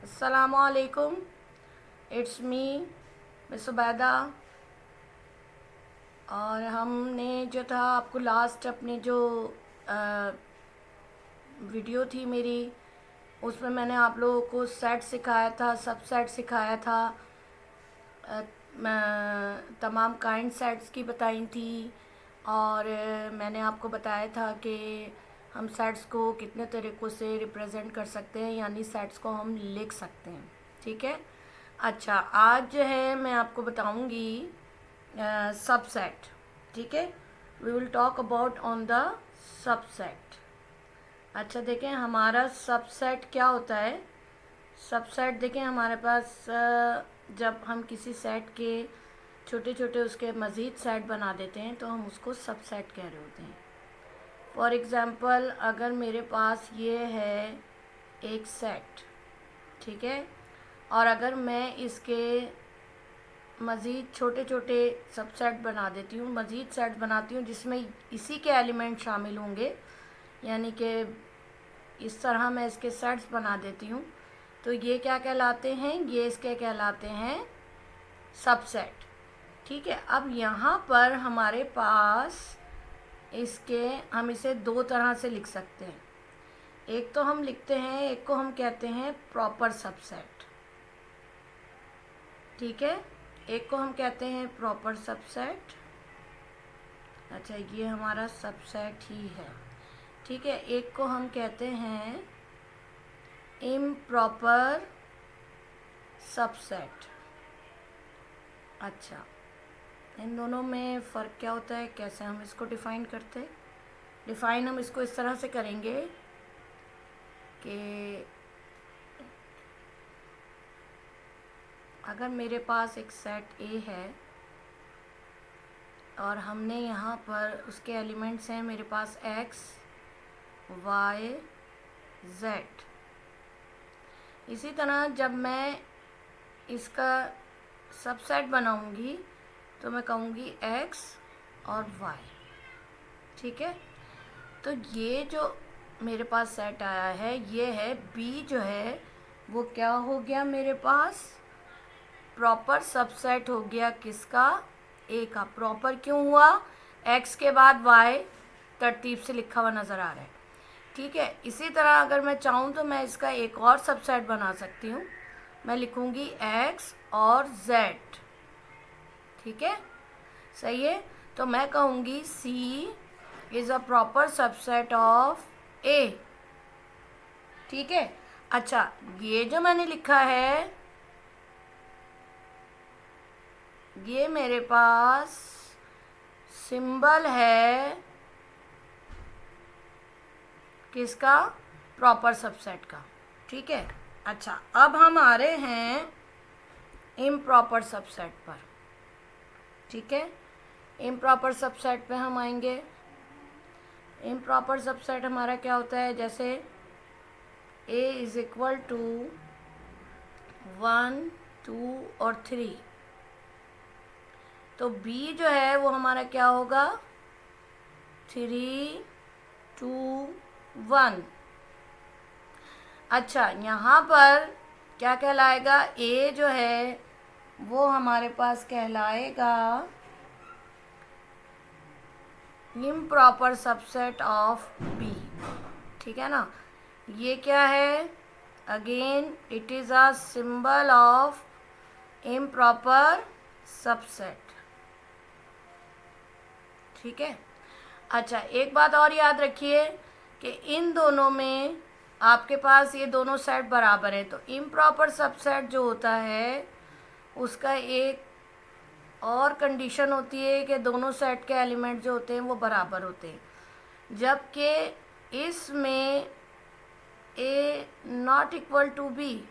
अस्सलामुअलैकुम, it's me miss Ubaida. और हमने जो था आपको लास्ट अपनी जो वीडियो थी मेरी, उसमें मैंने आप लोगों को सेट सिखाया था, सब सेट सिखाया था, तमाम काइंड सेट्स की बताई थी। और मैंने आपको बताया था कि हम सेट्स को कितने तरीक़ों से रिप्रेजेंट कर सकते हैं, यानी सेट्स को हम लिख सकते हैं। ठीक है। अच्छा, आज जो है मैं आपको बताऊंगी सबसेट। ठीक है, we will talk about on the subset. अच्छा, देखें हमारा सबसेट क्या होता है। सबसेट देखें हमारे पास जब हम किसी सेट के छोटे छोटे उसके मज़ीद सेट बना देते हैं तो हम उसको सबसेट कह रहे होते हैं। फॉर एग्ज़ाम्पल, अगर मेरे पास ये है एक सेट, ठीक है, और अगर मैं इसके मज़ीद छोटे छोटे सबसेट बना देती हूँ, मज़ीद सेट बनाती हूँ जिसमें इसी के एलिमेंट शामिल होंगे, यानी कि इस तरह मैं इसके सेट्स बना देती हूँ, तो ये क्या कहलाते हैं, ये इसके कहलाते हैं सबसेट। ठीक है। अब यहाँ पर हमारे पास इसके हम इसे दो तरह से लिख सकते हैं। एक तो हम लिखते हैं, एक को हम कहते हैं प्रॉपर सबसेट। ठीक है, एक को हम कहते हैं प्रॉपर सबसेट। अच्छा, ये हमारा सबसेट ही है। ठीक है, एक को हम कहते हैं इम्प्रॉपर सबसेट। अच्छा, इन दोनों में फ़र्क क्या होता है, कैसे हम इसको डिफ़ाइन करते हैं। डिफ़ाइन हम इसको इस तरह से करेंगे कि अगर मेरे पास एक सेट ए है और हमने यहाँ पर उसके एलिमेंट्स हैं मेरे पास एक्स वाई जेड, इसी तरह जब मैं इसका सबसेट बनाऊंगी तो मैं कहूँगी एक्स और वाई। ठीक है, तो ये जो मेरे पास सेट आया है ये है बी, जो है वो क्या हो गया, मेरे पास प्रॉपर सबसेट हो गया। किसका? ए का। प्रॉपर क्यों हुआ? एक्स के बाद वाई तरतीब से लिखा हुआ नज़र आ रहा है। ठीक है, इसी तरह अगर मैं चाहूँ तो मैं इसका एक और सबसेट बना सकती हूँ, मैं लिखूँगी एक्स और जेड। ठीक है, सही है। तो मैं कहूँगी C is a proper subset of A. ठीक है। अच्छा, ये जो मैंने लिखा है ये मेरे पास सिंबल है किसका? प्रॉपर सबसेट का। ठीक है। अच्छा, अब हम आ रहे हैं इम्प्रॉपर सबसेट पर। ठीक है, इम्प्रॉपर सबसेट पे हम आएंगे। इम्प्रॉपर सबसेट हमारा क्या होता है, जैसे ए इज़ इक्वल टू 1 2 और 3, तो बी जो है वो हमारा क्या होगा, 3 2 1। अच्छा, यहाँ पर क्या कहलाएगा, ए जो है वो हमारे पास कहलाएगा इम्प्रॉपर सबसेट ऑफ बी। ठीक है ना, ये क्या है, again it is a symbol of improper subset. ठीक है। अच्छा, एक बात और याद रखिए कि इन दोनों में आपके पास ये दोनों सेट बराबर हैं, तो इम्प्रॉपर सबसेट जो होता है उसका एक और कंडीशन होती है कि दोनों सेट के एलिमेंट जो होते हैं वो बराबर होते हैं, जबकि इसमें ए नॉट इक्वल टू बी,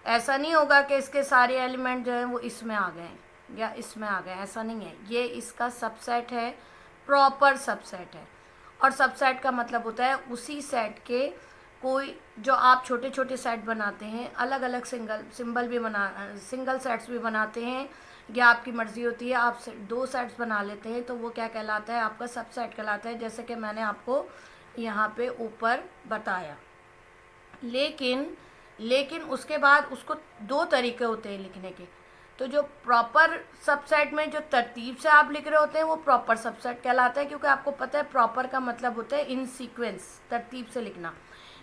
ऐसा नहीं होगा कि इसके सारे एलिमेंट जो हैं वो इसमें आ गए या इसमें आ गए, ऐसा नहीं है। ये इसका सबसेट है, प्रॉपर सबसेट है। और सबसेट का मतलब होता है उसी सेट के कोई जो आप छोटे छोटे सेट बनाते हैं, अलग अलग सिंगल सेट्स भी बनाते हैं, या आपकी मर्ज़ी होती है आप दो सेट्स बना लेते हैं, तो वो क्या कहलाता है, आपका सबसेट कहलाता है, जैसे कि मैंने आपको यहाँ पे ऊपर बताया। लेकिन लेकिन उसके बाद उसको दो तरीके होते हैं लिखने के। तो जो प्रॉपर सबसेट में जो तरतीब से आप लिख रहे होते हैं वो प्रॉपर सबसेट कहलाता है, क्योंकि आपको पता है प्रॉपर का मतलब होता है इन सीक्वेंस, तरतीब से लिखना।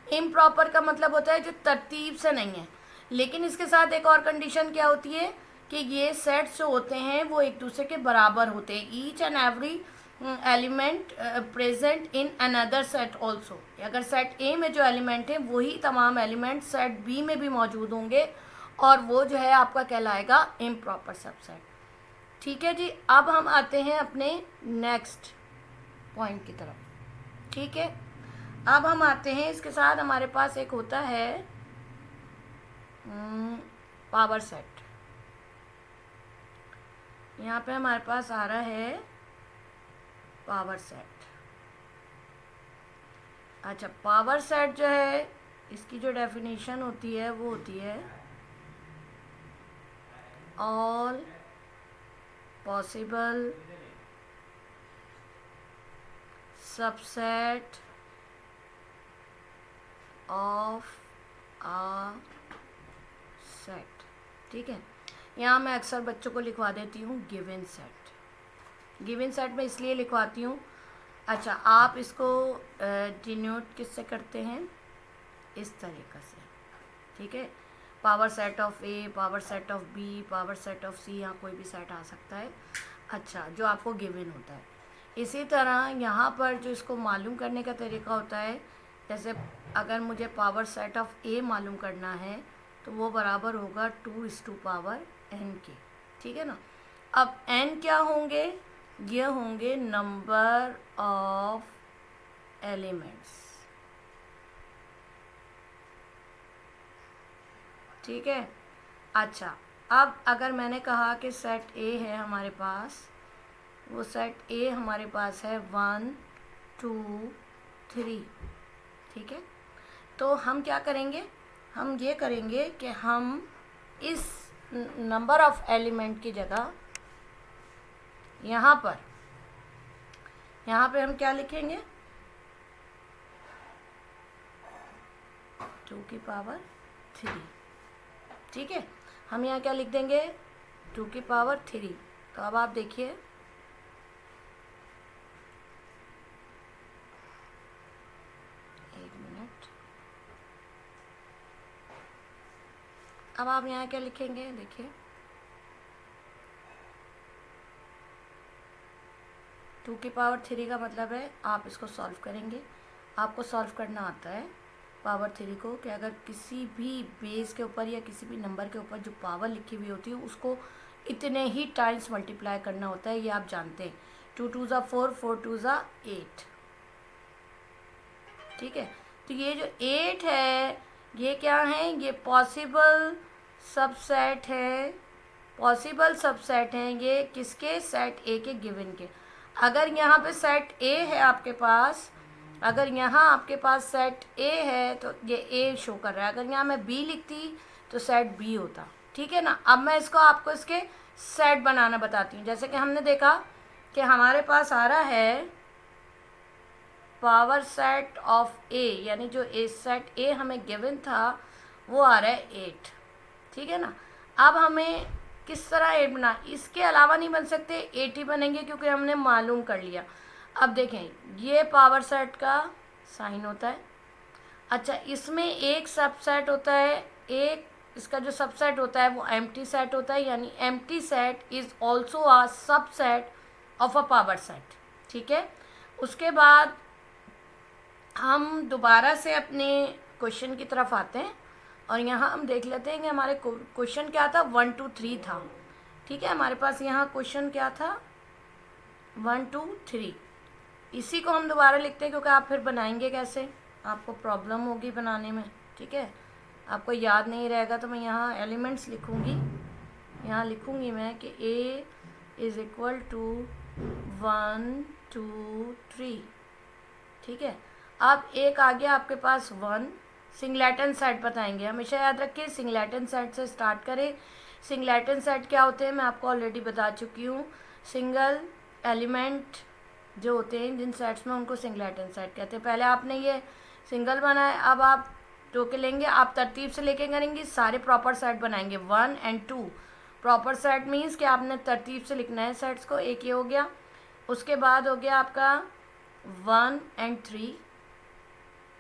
इम्प्रॉपर का मतलब होता है जो तरतीब से नहीं है। लेकिन इसके साथ एक और कंडीशन क्या होती है कि ये सेट्स जो होते हैं वो एक दूसरे के बराबर होते हैं। Each and every element present in another set also. अगर सेट ए में जो एलिमेंट है वही तमाम एलिमेंट सेट बी में भी मौजूद होंगे, और वो जो है आपका कहलाएगा इम्प्रॉपर सबसेट। ठीक है जी, अब हम आते हैं अपने नेक्स्ट पॉइंट की तरफ। ठीक है, अब हम आते हैं, इसके साथ हमारे पास एक होता है पावर सेट। यहाँ पे हमारे पास आ रहा है पावर सेट। अच्छा, पावर सेट जो है इसकी जो डेफिनेशन होती है वो होती है all possible subset of a set. ठीक है, यहाँ मैं अक्सर बच्चों को लिखवा देती हूँ गिवन सेट। गिवन सेट में इसलिए लिखवाती हूँ, अच्छा आप इसको डिनोट किससे करते हैं, इस तरीक़े से। ठीक है, power set of A, power set of B, power set of C, यहाँ कोई भी सेट आ सकता है। अच्छा, जो आपको गिवन होता है। इसी तरह यहाँ पर जो इसको मालूम करने का तरीका होता है, जैसे अगर मुझे पावर सेट ऑफ ए मालूम करना है तो वो बराबर होगा 2:पावर n के। ठीक है ना। अब n क्या होंगे, ये होंगे नंबर ऑफ एलिमेंट्स। ठीक है। अच्छा, अब अगर मैंने कहा कि सेट ए है हमारे पास, वो सेट ए हमारे पास है 1 2 3। ठीक है, तो हम क्या करेंगे, हम ये करेंगे कि हम इस नंबर ऑफ एलिमेंट की जगह यहाँ पे हम क्या लिखेंगे, 2 3। ठीक है, हम यहाँ क्या लिख देंगे, 2 3। तो अब आप देखिए, अब आप यहाँ क्या लिखेंगे, देखिए 2 3 का मतलब है आप इसको सॉल्व करेंगे। आपको सॉल्व करना आता है पावर 3 को, कि अगर किसी भी बेस के ऊपर या किसी भी नंबर के ऊपर जो पावर लिखी हुई होती है उसको इतने ही टाइम्स मल्टीप्लाई करना होता है, ये आप जानते हैं। 2 2 4, 4 2 8। ठीक है, तो ये जो 8 है ये क्या है, ये पॉसिबल सबसेट है। पॉसिबल सबसेट हैं ये किसके, सेट ए के गिवन के। अगर यहाँ पे सेट ए है आपके पास, अगर यहाँ आपके पास सेट ए है तो ये ए शो कर रहा है। अगर यहाँ मैं बी लिखती तो सेट बी होता। ठीक है ना। अब मैं इसको आपको इसके सेट बनाना बताती हूँ। जैसे कि हमने देखा कि हमारे पास आ रहा है पावर सेट ऑफ ए, यानी जो ए सेट ए हमें गिवन था वो आ रहा है 8। ठीक है ना। अब हमें किस तरह 8 बना, इसके अलावा नहीं बन सकते, 8 ही बनेंगे क्योंकि हमने मालूम कर लिया। अब देखें, ये पावर सेट का साइन होता है। अच्छा, इसमें एक सबसेट होता है, एक इसका जो सबसेट होता है वो एम्प्टी सेट होता है, यानी empty set is also a subset of a power set. ठीक है, उसके बाद हम दोबारा से अपने क्वेश्चन की तरफ आते हैं और यहाँ हम देख लेते हैं कि हमारे क्वेश्चन क्या था, 1 2 3 था। ठीक है, हमारे पास यहाँ क्वेश्चन क्या था, 1 2 3। इसी को हम दोबारा लिखते हैं क्योंकि आप फिर बनाएंगे कैसे, आपको प्रॉब्लम होगी बनाने में। ठीक है, आपको याद नहीं रहेगा तो मैं यहाँ एलिमेंट्स लिखूँगी, यहाँ लिखूँगी मैं कि A इज़ इक्वल टू 1 2 3। ठीक है, अब एक आ गया आपके पास 1। सिंगलेटन सेट बताएंगे, हमेशा याद रखिए सिंगलेटन सेट से स्टार्ट करें। सिंगलेटन सेट क्या होते हैं मैं आपको ऑलरेडी बता चुकी हूँ। सिंगल एलिमेंट जो होते हैं जिन सेट्स में, उनको सिंगलेटन सेट कहते हैं। पहले आपने ये सिंगल बनाया, अब आप 2 के लेंगे, आप तरतीब से लेके करेंगे, सारे प्रॉपर सेट बनाएंगे 1 और 2। प्रॉपर सेट मीन्स कि आपने तरतीब से लिखना है सेट्स को। एक ये हो गया, उसके बाद हो गया आपका 1 और 3,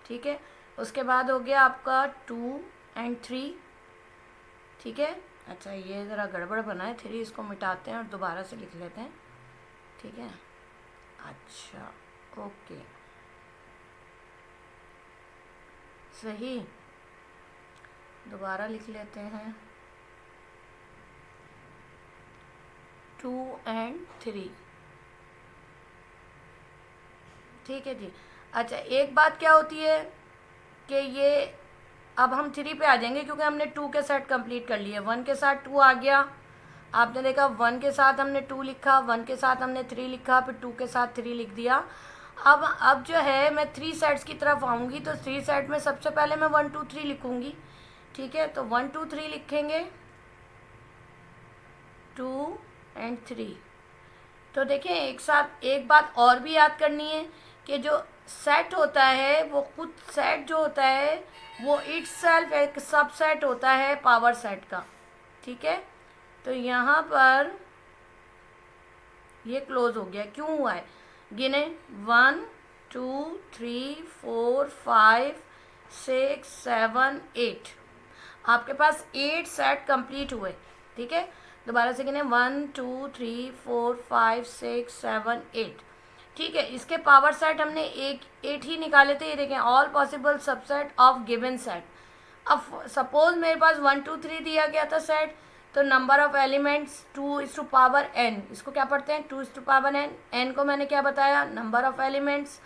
ठीक है। उसके बाद हो गया आपका 2 और 3, ठीक है। अच्छा ये ज़रा गड़बड़ बना है 3, इसको मिटाते हैं और दोबारा से लिख लेते हैं, ठीक है। अच्छा ओके, सही, दोबारा लिख लेते हैं 2 और 3, ठीक है जी। अच्छा एक बात क्या होती है कि ये अब हम 3 पे आ जाएंगे क्योंकि हमने 2 के साथ कंप्लीट कर लिए। 1 के साथ 2 आ गया, आपने देखा 1 के साथ हमने 2 लिखा, 1 के साथ हमने 3 लिखा, फिर 2 के साथ 3 लिख दिया। अब जो है मैं 3 सेट्स की तरफ आऊँगी, तो 3 सेट में सबसे पहले मैं 1 2 3 लिखूँगी, ठीक है। तो 1 2 3 लिखेंगे, 2 और 3। तो देखिए एक साथ एक बात और भी याद करनी है कि जो सेट होता है वो खुद सेट जो होता है वो इटसेल्फ एक सबसेट होता है पावर सेट का, ठीक है। तो यहाँ पर ये क्लोज हो गया, क्यों हुआ है गिने 1 2 3 4 5 6 7 8, आपके पास 8 सेट कंप्लीट हुए, ठीक है। दोबारा से गिने 1 2 3 4 5 6 7 8, ठीक है। इसके पावर सेट हमने 8 ही निकाले थे, ये देखें all possible subset of given set. अब सपोज मेरे पास 1 2 3 दिया गया था सेट, तो नंबर ऑफ एलिमेंट्स 2:n, इसको क्या पढ़ते हैं 2:n, n को मैंने क्या बताया नंबर ऑफ एलिमेंट्स।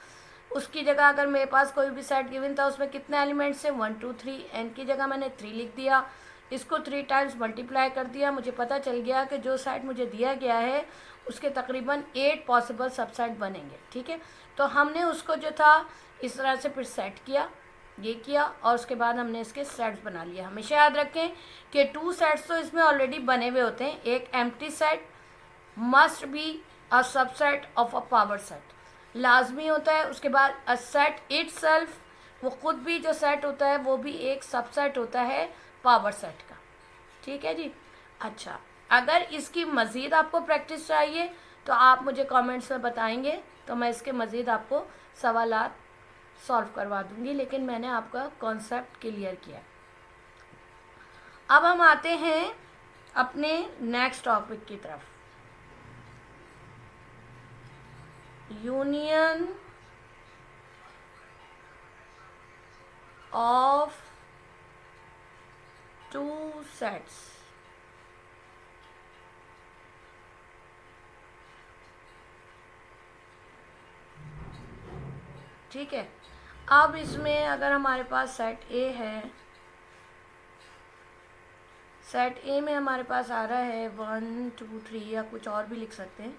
उसकी जगह अगर मेरे पास कोई भी सेट गिवन था उसमें कितने एलिमेंट्स थे 1 2 3, n की जगह मैंने 3 लिख दिया, इसको 3 टाइम्स मल्टीप्लाई कर दिया, मुझे पता चल गया कि जो सेट मुझे दिया गया है उसके तकरीबन 8 पॉसिबल सबसेट बनेंगे, ठीक है। तो हमने उसको जो था इस तरह से फिर सेट किया, ये किया, और उसके बाद हमने इसके सेट्स बना लिया। हमेशा याद रखें कि 2 सेट्स तो इसमें ऑलरेडी बने हुए होते हैं। एक empty set must be a subset of a power set, लाजमी होता है। उसके बाद अ सेट इटसेल्फ, वो खुद भी जो सेट होता है वो भी एक सबसेट होता है पावर सेट का, ठीक है जी। अच्छा अगर इसकी मज़ीद आपको प्रैक्टिस चाहिए तो आप मुझे कमेंट्स में बताएंगे, तो मैं इसके मज़ीद आपको सवालात सॉल्व करवा दूंगी, लेकिन मैंने आपका कॉन्सेप्ट क्लियर किया। अब हम आते हैं अपने नेक्स्ट टॉपिक की तरफ, यूनियन ऑफ 2 सेट्स। ठीक है, अब इसमें अगर हमारे पास सेट ए है, सेट ए में हमारे पास आ रहा है 1 2 3 या कुछ और भी लिख सकते हैं,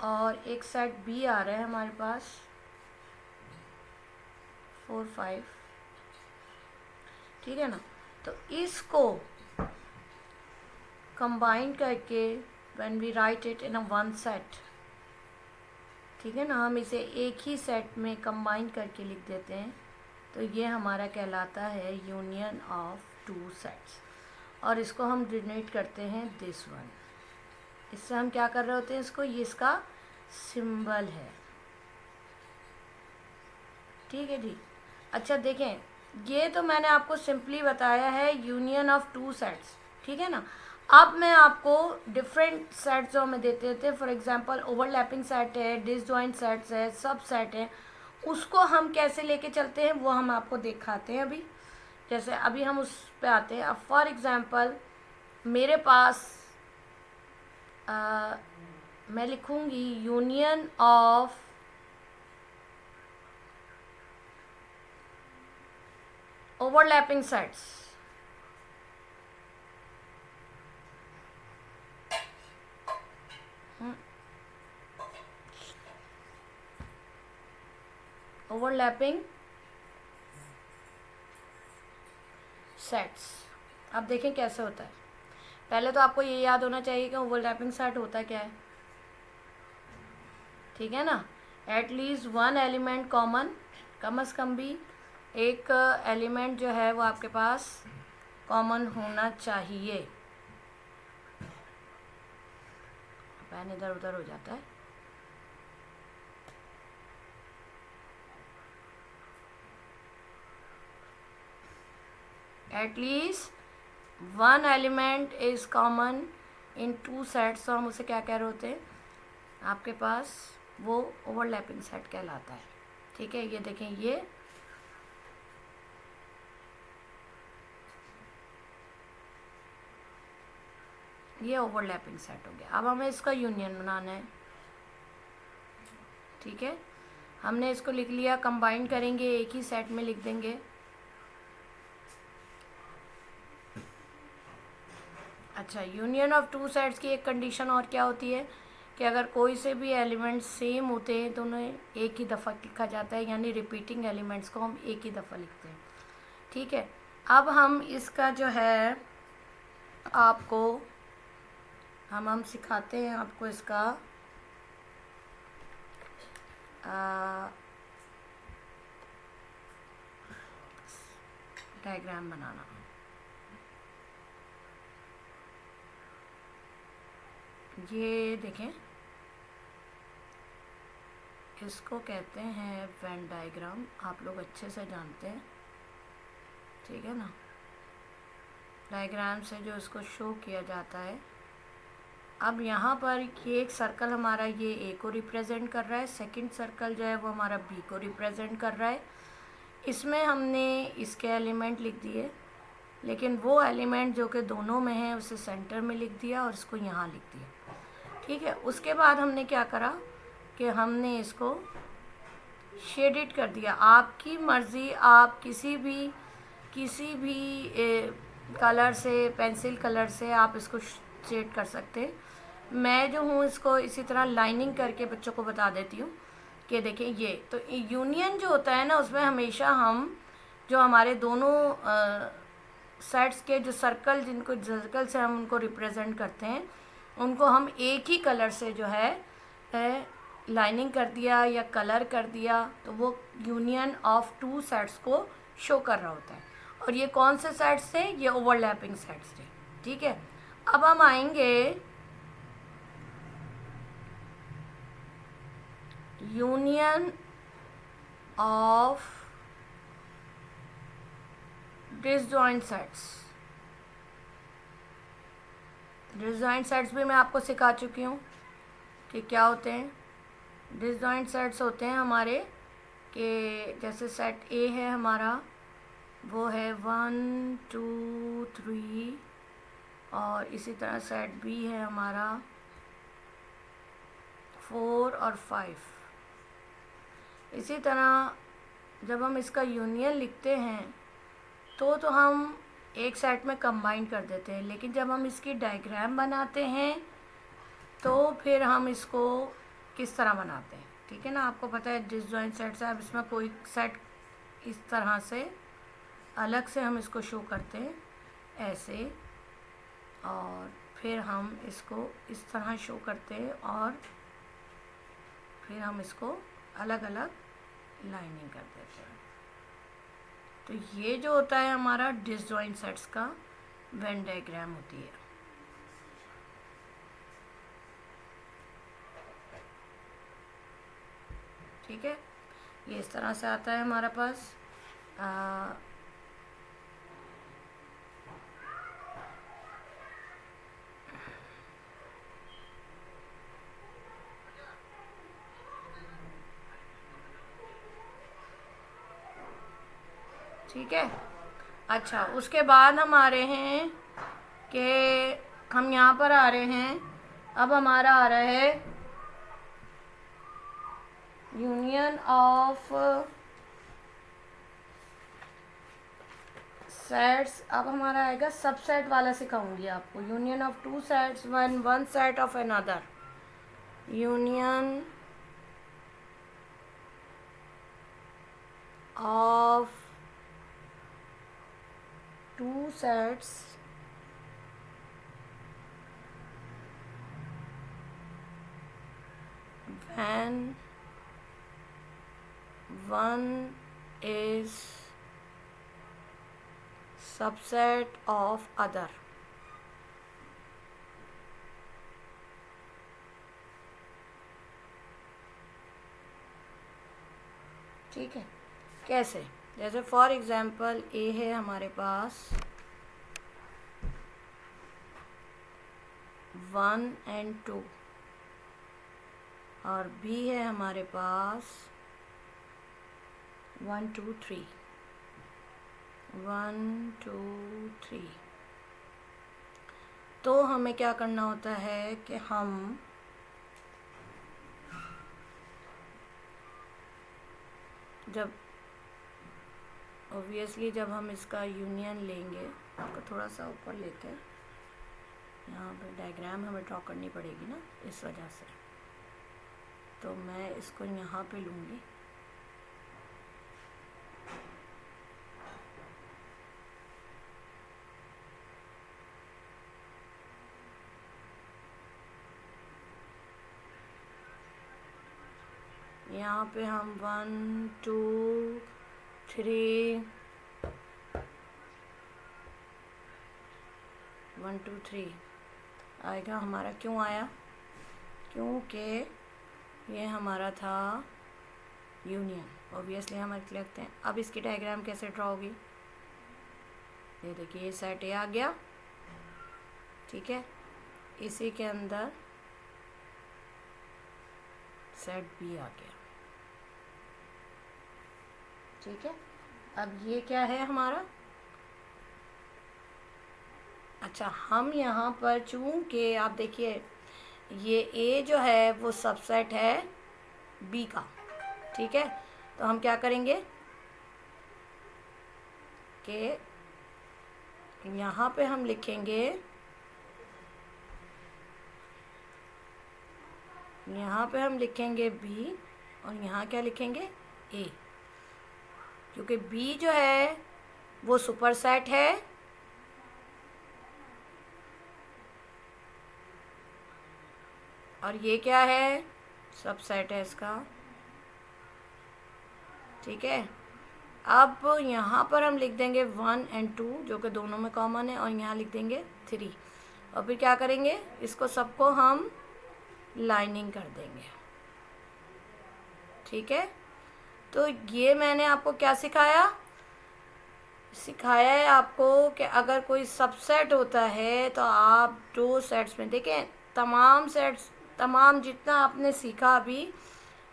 और एक सेट बी आ रहा है हमारे पास 4 5, ठीक है ना। तो इसको कंबाइन करके when we write it in a one set, ठीक है ना, हम इसे एक ही सेट में कंबाइन करके लिख देते हैं, तो ये हमारा कहलाता है यूनियन ऑफ 2 सेट्स, और इसको हम डिनोट करते हैं दिस वन। इससे हम क्या कर रहे होते हैं, इसको, ये इसका सिंबल है, ठीक है जी। अच्छा देखें, ये तो मैंने आपको सिंपली बताया है यूनियन ऑफ 2 सेट्स, ठीक है ना। अब मैं आपको डिफरेंट सेट्स जो हमें देते थे, फॉर एग्जांपल ओवरलैपिंग सेट है, डिसजॉइंट सेट्स है, सब सेट है, उसको हम कैसे लेके चलते हैं वो हम आपको दिखाते हैं अभी। जैसे अभी हम उस पे आते हैं। अब फॉर एग्जांपल मेरे पास मैं लिखूँगी union of overlapping sets, overlapping sets. अब देखें कैसे होता है। पहले तो आपको ये याद होना चाहिए कि ओवरलैपिंग सेट होता क्या है, ठीक है ना। एटलीस्ट वन एलिमेंट कॉमन, कम अज़ कम भी एक एलिमेंट जो है वो आपके पास कॉमन होना चाहिए। पेन इधर उधर हो जाता है। At least one element is common in two sets. तो हम उसे क्या कह रहे होते हैं, आपके पास वो ओवरलैपिंग सेट कहलाता है। ठीक है, ये देखें, ये ओवरलैपिंग सेट हो गया। अब हमें इसका यूनियन बनाना है। ठीक है, हमने इसको लिख लिया, कंबाइन करेंगे, एक ही सेट में लिख देंगे। अच्छा, यूनियन ऑफ टू सेट्स की एक कंडीशन और क्या होती है कि अगर कोई से भी एलिमेंट्स सेम होते हैं तो उन्हें एक ही दफ़ा लिखा जाता है, यानी रिपीटिंग एलिमेंट्स को हम एक ही दफ़ा लिखते हैं। ठीक है, अब हम इसका जो है आपको हम सिखाते हैं आपको इसका डायग्राम बनाना। ये देखें, इसको कहते हैं वेन डायग्राम, आप लोग अच्छे से जानते हैं। ठीक है ना, डायग्राम से जो इसको शो किया जाता है। अब यहाँ पर ये एक सर्कल हमारा ये ए को रिप्रेजेंट कर रहा है, सेकंड सर्कल जो है वो हमारा बी को रिप्रेजेंट कर रहा है। इसमें हमने इसके एलिमेंट लिख दिए, लेकिन वो एलिमेंट जो कि दोनों में है उसे सेंटर में लिख दिया और इसको यहाँ लिख दिया। ठीक है, उसके बाद हमने क्या करा कि हमने इसको शेडेड कर दिया। आपकी मर्ज़ी, आप किसी भी कलर से, पेंसिल कलर से आप इसको शेड कर सकते हैं। मैं जो हूँ इसको इसी तरह लाइनिंग करके बच्चों को बता देती हूँ कि देखिए, ये तो यूनियन जो होता है ना, उसमें हमेशा हम जो हमारे दोनों सेट्स के जो सर्कल, जिनको सर्कल से हम उनको रिप्रेजेंट करते हैं, उनको हम एक ही कलर से जो है लाइनिंग कर दिया या कलर कर दिया, तो वो यूनियन ऑफ टू सेट्स को शो कर रहा होता है। और ये कौन से सेट्स थे, ये ओवरलैपिंग सेट्स थे। ठीक है, अब हम आएंगे union of disjoint sets. Disjoint sets भी मैं आपको सिखा चुकी हूँ कि क्या होते हैं। डिसजॉइंट सेट्स होते हैं हमारे कि जैसे सेट ए है हमारा, वो है 1 2 3, और इसी तरह सेट बी है हमारा 4 और 5। इसी तरह जब हम इसका यूनियन लिखते हैं तो हम एक सेट में कंबाइन कर देते हैं, लेकिन जब हम इसकी डायग्राम बनाते हैं तो फिर हम इसको किस तरह बनाते हैं। ठीक है ना, आपको पता है डिसजॉइंट सेट्स है। अब इसमें कोई सेट इस तरह से अलग से हम इसको शो करते हैं ऐसे, और फिर हम इसको इस तरह शो करते हैं, और फिर हम इसको अलग अलग लाइनिंग कर देते हैं। तो ये जो होता है हमारा डिसजॉइंट सेट्स का वेन डायग्राम होती है। ठीक है, ये इस तरह से आता है हमारे पास। ठीक है, अच्छा, उसके बाद हम आ रहे हैं कि हम यहाँ पर आ रहे हैं, अब हमारा आ रहा है यूनियन ऑफ सेट्स। अब हमारा आएगा सबसेट वाला, सिखाऊंगी आपको। Union of two sets one set of another. Union of two sets when one is subset of other. ठीक है, कैसे? जैसे फॉर एग्जांपल ए है हमारे पास 1 and 2 और बी है हमारे पास 1 2 3 1 2 3। तो हमें क्या करना होता है कि हम जब ऑब्वियसली जब हम इसका यूनियन लेंगे, आपको थोड़ा सा ऊपर लेते हैं, यहाँ पे डायग्राम हमें ड्रॉ करनी पड़ेगी ना, इस वजह से। तो मैं इसको यहाँ पे लूँगी, यहाँ पे हम 1 2 3 1 2 3 आएगा हमारा। क्यों आया? क्योंकि ये हमारा था यूनियन। ऑब्वियसली हम लिखते हैं। अब इसकी डायग्राम कैसे ड्रॉ होगी? ये देखिए, ये सेट ए आ गया, ठीक है, इसी के अंदर सेट बी आ गया, ठीक है। अब ये क्या है हमारा? अच्छा, हम यहाँ पर चूंकि आप देखिए ये ए जो है वो सबसेट है बी का, ठीक है। तो हम क्या करेंगे कि यहाँ पे हम लिखेंगे, यहाँ पे हम लिखेंगे बी और यहाँ क्या लिखेंगे? ए, क्योंकि बी जो है वो सुपरसेट है और ये क्या है? सबसेट है इसका, ठीक है। अब यहाँ पर हम लिख देंगे 1 and 2 जो कि दोनों में कॉमन है, और यहाँ लिख देंगे 3, और फिर क्या करेंगे? इसको सबको हम लाइनिंग कर देंगे, ठीक है। तो ये मैंने आपको क्या सिखाया? सिखाया है आपको कि अगर कोई सबसेट होता है तो आप 2 सेट्स में देखें, तमाम सेट्स, तमाम जितना आपने सीखा अभी,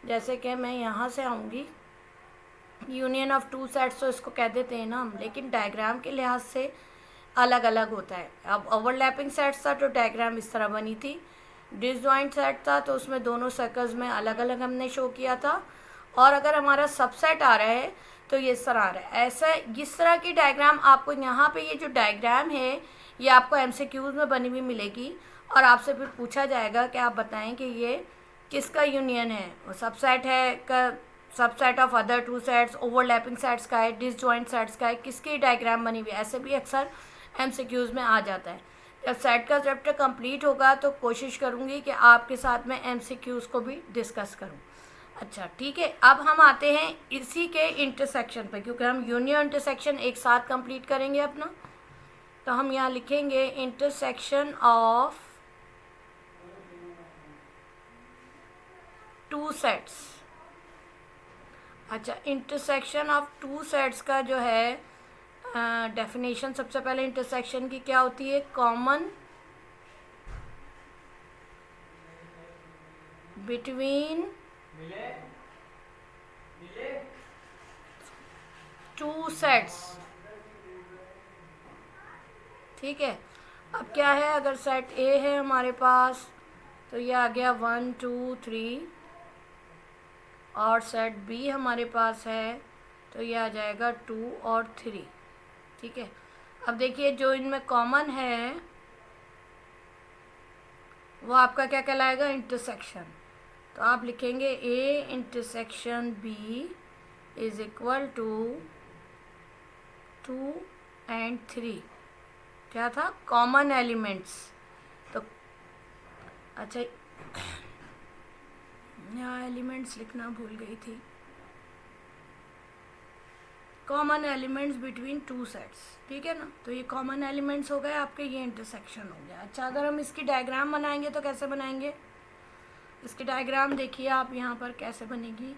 जैसे कि मैं यहाँ से आऊँगी, यूनियन ऑफ 2 सेट्स तो इसको कह देते हैं ना हम, लेकिन डायग्राम के लिहाज से अलग अलग होता है। अब ओवरलैपिंग सेट्स था तो डायग्राम इस तरह बनी थी, डिसजॉइंट सेट था तो उसमें दोनों सर्कल्स में अलग अलग हमने शो किया था, और अगर हमारा सबसेट आ रहा है तो ये इस तरह आ रहा है। ऐसा इस तरह की डायग्राम आपको यहाँ पे, ये जो डायग्राम है ये आपको एमसीक्यूज में बनी हुई मिलेगी, और आपसे फिर पूछा जाएगा कि आप बताएं कि ये किसका यूनियन है, वो सबसेट है का, subset of other 2 sets, overlapping sets का है, डिसजॉइंट सेट्स का है, किसकी डायग्राम बनी हुई है। ऐसे भी अक्सर एमसीक्यूज में आ जाता है। जब सेट का चैप्टर कंप्लीट होगा तो कोशिश करूँगी कि आपके साथ में एमसीक्यूज को भी डिस्कस करूँ। अच्छा, ठीक है। अब हम आते हैं इसी के इंटरसेक्शन पे, क्योंकि हम यूनियन इंटरसेक्शन एक साथ कंप्लीट करेंगे अपना। तो हम यहाँ लिखेंगे इंटरसेक्शन ऑफ 2 सेट्स। अच्छा, इंटरसेक्शन ऑफ 2 सेट्स का जो है डेफिनेशन, सबसे पहले इंटरसेक्शन की क्या होती है? कॉमन बिटवीन 2 सेट्स, ठीक है। अब क्या है? अगर सेट ए है हमारे पास तो ये आ गया 1 2 3, और सेट बी हमारे पास है तो ये आ जाएगा 2 और 3, ठीक है। अब देखिए जो इनमें कॉमन है वो आपका क्या कहलाएगा? इंटरसेक्शन। तो आप लिखेंगे A intersection B is equal to 2 and 3। क्या था? Common elements. तो अच्छा, यहाँ एलिमेंट्स लिखना भूल गई थी। Common elements between two sets, ठीक है ना। तो ये कॉमन एलिमेंट्स हो गए आपके, ये इंटरसेक्शन हो गया। अच्छा, अगर हम इसकी डायग्राम बनाएंगे तो कैसे बनाएंगे? इसकी डायग्राम देखिए आप यहाँ पर कैसे बनेगी।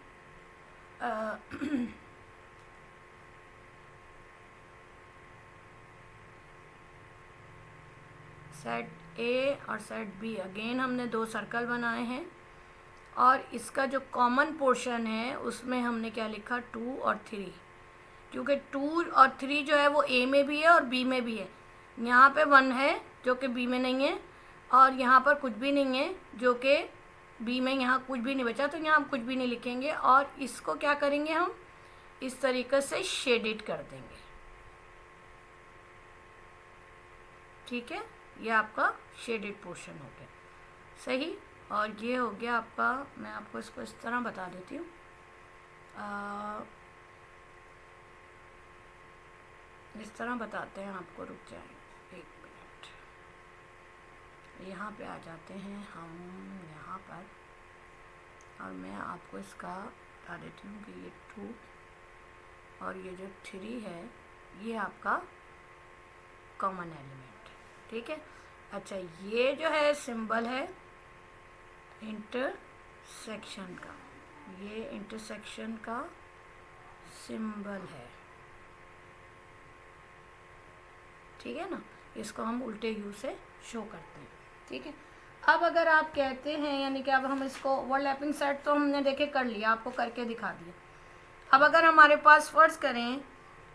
सेट ए और सेट बी, अगेन हमने दो सर्कल बनाए हैं और इसका जो कॉमन पोर्शन है उसमें हमने क्या लिखा, 2 और 3, क्योंकि 2 और 3 जो है वो ए में भी है और बी में भी है। यहाँ पे 1 है जो कि बी में नहीं है और यहाँ पर कुछ भी नहीं है जो कि बी में, यहाँ कुछ भी नहीं बचा तो यहाँ हम कुछ भी नहीं लिखेंगे और इसको क्या करेंगे, हम इस तरीके से शेडेड कर देंगे, ठीक है। ये आपका शेडेड पोर्शन हो गया, सही। और ये हो गया आपका, मैं आपको इसको इस तरह बता देती हूँ। इस तरह बताते हैं आपको, रुक जाए 1 मिनट। यहाँ पे आ जाते हैं हम यहाँ पर और मैं आपको इसका बता देती हूँ कि ये 2 और ये जो 3 है ये आपका कॉमन एलिमेंट, ठीक है। अच्छा, ये जो है सिंबल है इंटरसेक्शन का, ये इंटरसेक्शन का सिंबल है, ठीक है ना। इसको हम उल्टे यू से शो करते हैं, ठीक है। अब अगर आप कहते हैं, यानी कि अब हम इसको ओवरलैपिंग सेट तो हमने देखे कर लिया, आपको करके दिखा दिया। अब अगर हमारे पास फर्ज करें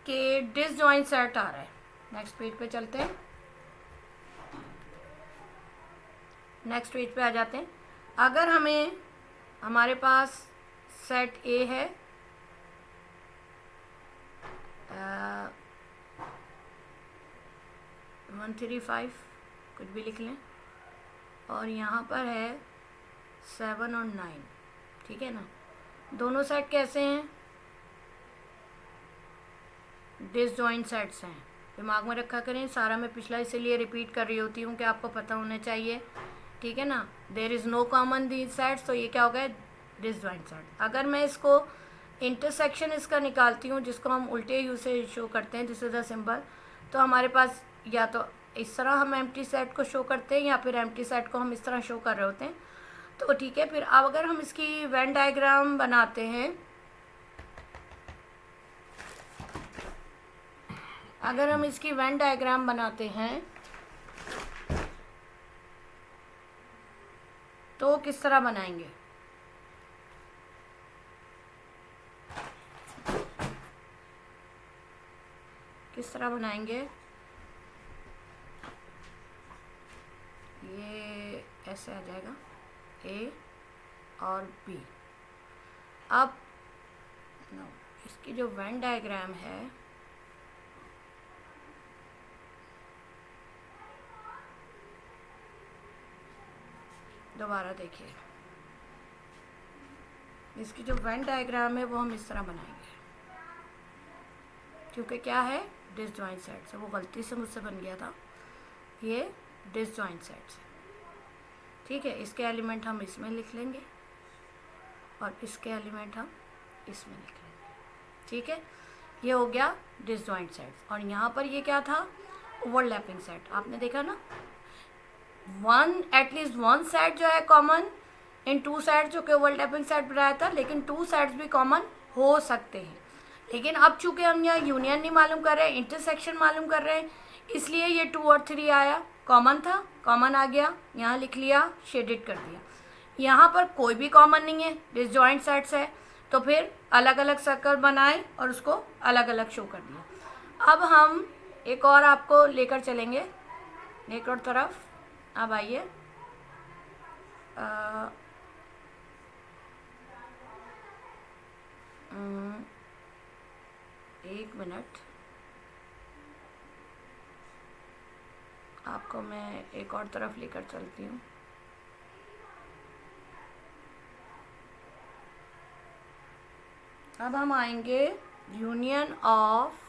कि डिसजॉइंट सेट आ रहा है, नेक्स्ट पेज पे चलते हैं, नेक्स्ट पेज पे आ जाते हैं। अगर हमारे पास सेट ए है 1 3 5 कुछ भी लिख लें और यहाँ पर है 7 और 9, ठीक है ना। दोनों सेट कैसे हैं, डिसजॉइंट सेट्स हैं, दिमाग में रखा करें। सारा मैं पिछला इसीलिए रिपीट कर रही होती हूँ कि आपको पता होना चाहिए, ठीक है ना। There is no common these sets, तो ये क्या हो गया, डिसजॉइंट सेट। अगर मैं इसको इंटरसेक्शन इसका निकालती हूँ जिसको हम उल्टे यू से शो करते हैं, दिस इज द सिंबल, तो हमारे पास या तो इस तरह हम एम्प्टी सेट को शो करते हैं या फिर एम्प्टी सेट को हम इस तरह शो कर रहे होते हैं, तो ठीक है। फिर अब अगर हम इसकी वेन डायग्राम बनाते हैं, अगर हम इसकी वेन डायग्राम बनाते हैं तो किस तरह बनाएंगे, किस तरह बनाएंगे, ये ऐसे आ जाएगा ए और बी। अब इसकी जो वेन डायग्राम है, दोबारा देखिए, इसकी जो वेन डायग्राम है वो हम इस तरह बनाएंगे, क्योंकि क्या है, डिसजॉइंट सेट्स है, वो गलती से मुझसे बन गया था, ये डिसजॉइंट सेट्स है, ठीक है। इसके एलिमेंट हम इसमें लिख लेंगे और इसके एलिमेंट हम इसमें लिख लेंगे, ठीक है। ये हो गया डिसजॉइंट सेट्स। और यहाँ पर ये क्या था, ओवरलैपिंग सेट। आपने देखा ना, एटलीस्ट वन सेट जो है कॉमन इन टू सेट, जो कि ओवरलैपिंग सेट बनाया था, लेकिन 2 सेट्स भी कॉमन हो सकते हैं। लेकिन अब चूंकि हम यहाँ यूनियन नहीं मालूम कर रहे हैं, इंटरसेक्शन मालूम कर रहे हैं, इसलिए ये 2 और 3 आया, कॉमन था, कॉमन आ गया, यहाँ लिख लिया, शेडेड कर दिया। यहाँ पर कोई भी कॉमन नहीं है, डिसजॉइंट सेट्स है, तो फिर अलग अलग सर्कल बनाए और उसको अलग अलग शो कर दिया। अब हम एक और आपको लेकर चलेंगे एक और तरफ। अब आइए, एक मिनट, आपको मैं एक और तरफ लेकर चलती हूँ। अब हम आएंगे यूनियन ऑफ,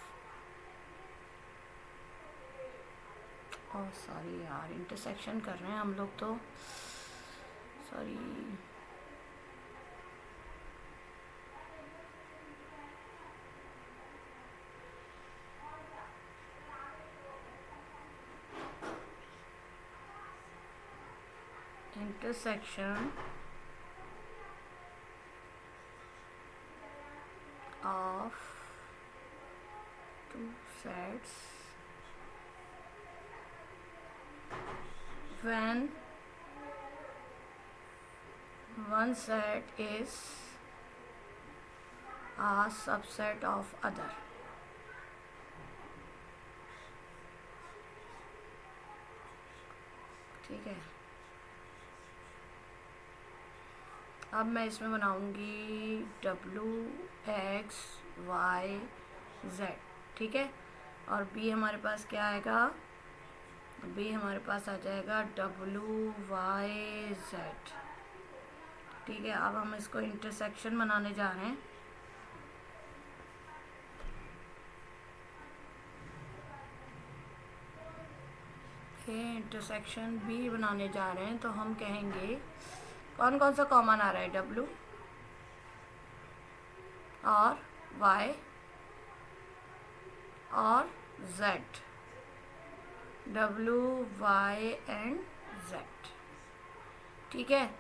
सॉरी यार, इंटरसेक्शन कर रहे हैं हम लोग तो, sorry, intersection of two sets when one set is a subset of other. ठीक है, अब मैं इसमें बनाऊंगी W(x,y,z), ठीक है। और B हमारे पास क्या आएगा, B हमारे पास आ जाएगा W(y,z), ठीक है। अब हम इसको इंटरसेक्शन बनाने जा रहे हैं। इंटरसेक्शन B बनाने जा रहे हैं, तो हम कहेंगे कौन कौन सा कॉमन आ रहा है, W और Y और Z, W, Y and Z, ठीक है।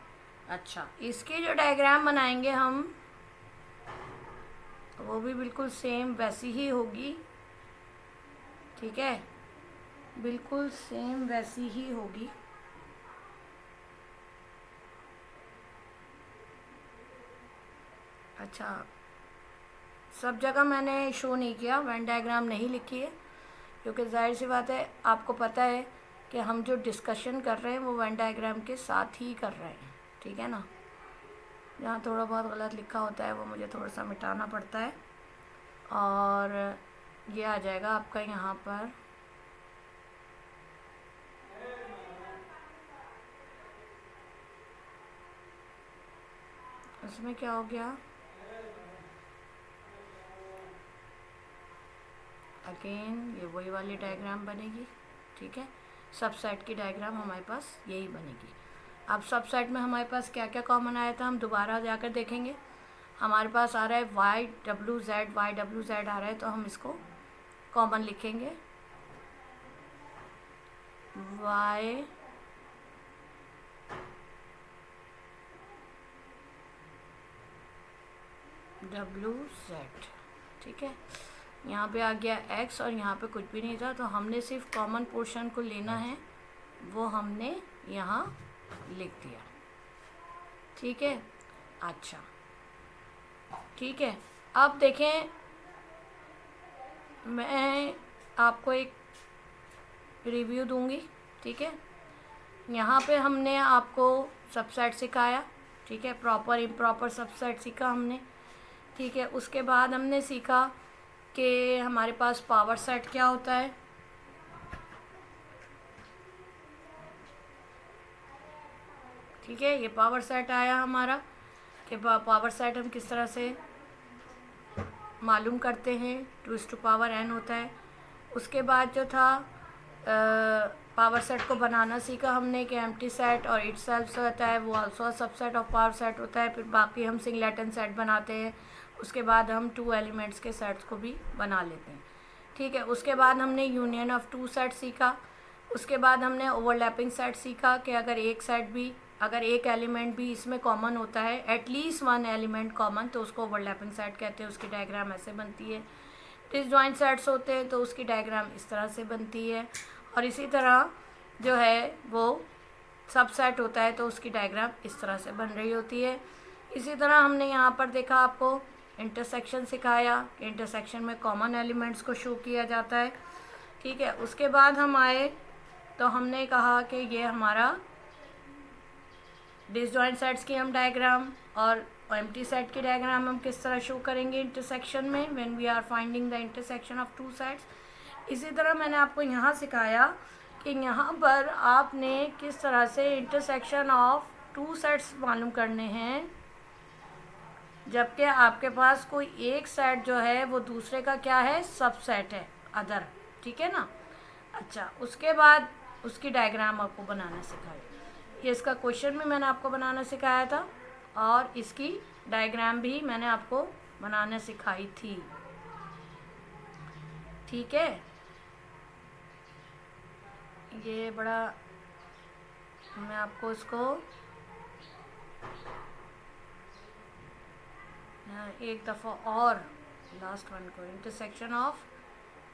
अच्छा, इसकी जो डायग्राम बनाएंगे हम, वो भी बिल्कुल सेम वैसी ही होगी, ठीक है, बिल्कुल सेम वैसी ही होगी। अच्छा, सब जगह मैंने शो नहीं किया, वेन डायग्राम नहीं लिखी है, क्योंकि जाहिर सी बात है, आपको पता है कि हम जो डिस्कशन कर रहे हैं वो वेन डायग्राम के साथ ही कर रहे हैं, ठीक है ना। जहाँ थोड़ा बहुत गलत लिखा होता है वो मुझे थोड़ा सा मिटाना पड़ता है, और ये आ जाएगा आपका यहाँ पर इसमें क्या हो गया, अगेन ये वही वाली डायग्राम बनेगी, ठीक है। सबसेट की डायग्राम हमारे पास यही बनेगी। अब सबसेट में हमारे पास क्या क्या कॉमन आया था, हम दोबारा जाकर देखेंगे। हमारे पास आ रहा है YWZ, YWZ आ रहा है, तो हम इसको कॉमन लिखेंगे, YWZ, ठीक है। यहाँ पे आ गया X और यहाँ पे कुछ भी नहीं था, तो हमने सिर्फ कॉमन पोर्शन को लेना है, वो हमने यहाँ लिख दिया, ठीक है। अच्छा, ठीक है। अब देखें, मैं आपको एक रिव्यू दूंगी, ठीक है। यहाँ पे हमने आपको सबसेट सिखाया, ठीक है, प्रॉपर इम्प्रॉपर सबसेट सीखा हमने, ठीक है। उसके बाद हमने सीखा कि हमारे पास पावर सेट क्या होता है, ठीक है। ये पावर सेट आया हमारा कि पावर सेट हम किस तरह से मालूम करते हैं, 2⁻n होता है। उसके बाद जो था पावर सेट को बनाना सीखा हमने कि एम्प्टी सेट और इट सेल्फ होता है, वो also subset of power set होता है। फिर बाकी हम सिंगलेटन सेट बनाते हैं, उसके बाद हम 2 एलिमेंट्स के सेट्स को भी बना लेते हैं, ठीक है। उसके बाद हमने यूनियन ऑफ 2 सेट सीखा। उसके बाद हमने ओवरलैपिंग सेट सीखा कि अगर एक एलिमेंट भी इसमें कॉमन होता है, एटलीस्ट 1 एलिमेंट कॉमन, तो उसको ओवरलैपिंग सेट कहते हैं, उसकी डायग्राम ऐसे बनती है। डिसजॉइंट सेट्स होते हैं तो उसकी डायग्राम इस तरह से बनती है, और इसी तरह जो है वो सबसेट होता है तो उसकी डायग्राम इस तरह से बन रही होती है। इसी तरह हमने यहाँ पर देखा, आपको इंटरसेक्शन सिखाया कि इंटरसेक्शन में कॉमन एलिमेंट्स को शो किया जाता है, ठीक है। उसके बाद हम आए तो हमने कहा कि ये हमारा डिसजॉइंट सेट्स की हम डायग्राम और एम्प्टी सेट की डायग्राम हम किस तरह शो करेंगे इंटरसेक्शन में, when we are finding the intersection of 2 sets. इसी तरह मैंने आपको यहाँ सिखाया कि यहाँ पर आपने किस तरह से इंटरसेक्शन ऑफ 2 सेट्स मालूम करने हैं, जबकि आपके पास कोई एक सेट जो है वो दूसरे का क्या है, सबसेट है, अदर, ठीक है ना। अच्छा, उसके बाद उसकी डायग्राम आपको बनाना सिखाया। ये इसका क्वेश्चन भी मैंने आपको बनाना सिखाया था, और इसकी डायग्राम भी मैंने आपको बनाना सिखाई थी, ठीक है। ये बड़ा मैं आपको इसको एक दफ़ा और लास्ट वन को, intersection of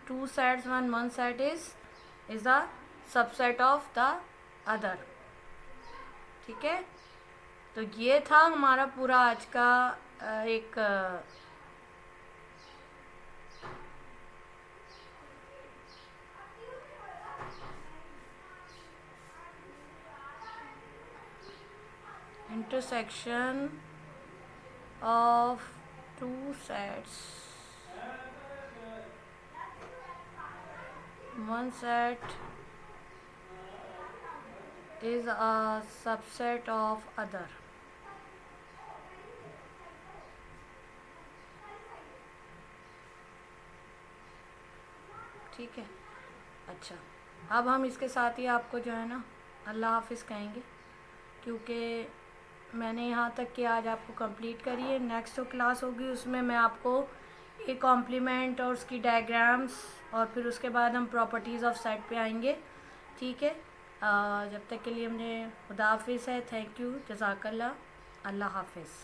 two sets one set is the subset of the other. ठीक है, तो ये था हमारा पूरा आज का एक intersection of two sets, one set is a subset of other। ठीक है, अच्छा, अब हम इसके साथ ही आपको जो है ना अल्लाह हाफिज़ कहेंगे, क्योंकि मैंने यहाँ तक कि आज आपको कंप्लीट करी है। नेक्स्ट जो क्लास होगी उसमें मैं आपको एक कॉम्प्लीमेंट और उसकी डायग्राम्स और फिर उसके बाद हम प्रॉपर्टीज़ ऑफ सेट पे आएंगे। ठीक है, जब तक के लिए मुझे खुदा हाफिज़ है। थैंक यू, जज़ाकल्लाह, अल्लाह हाफिज़।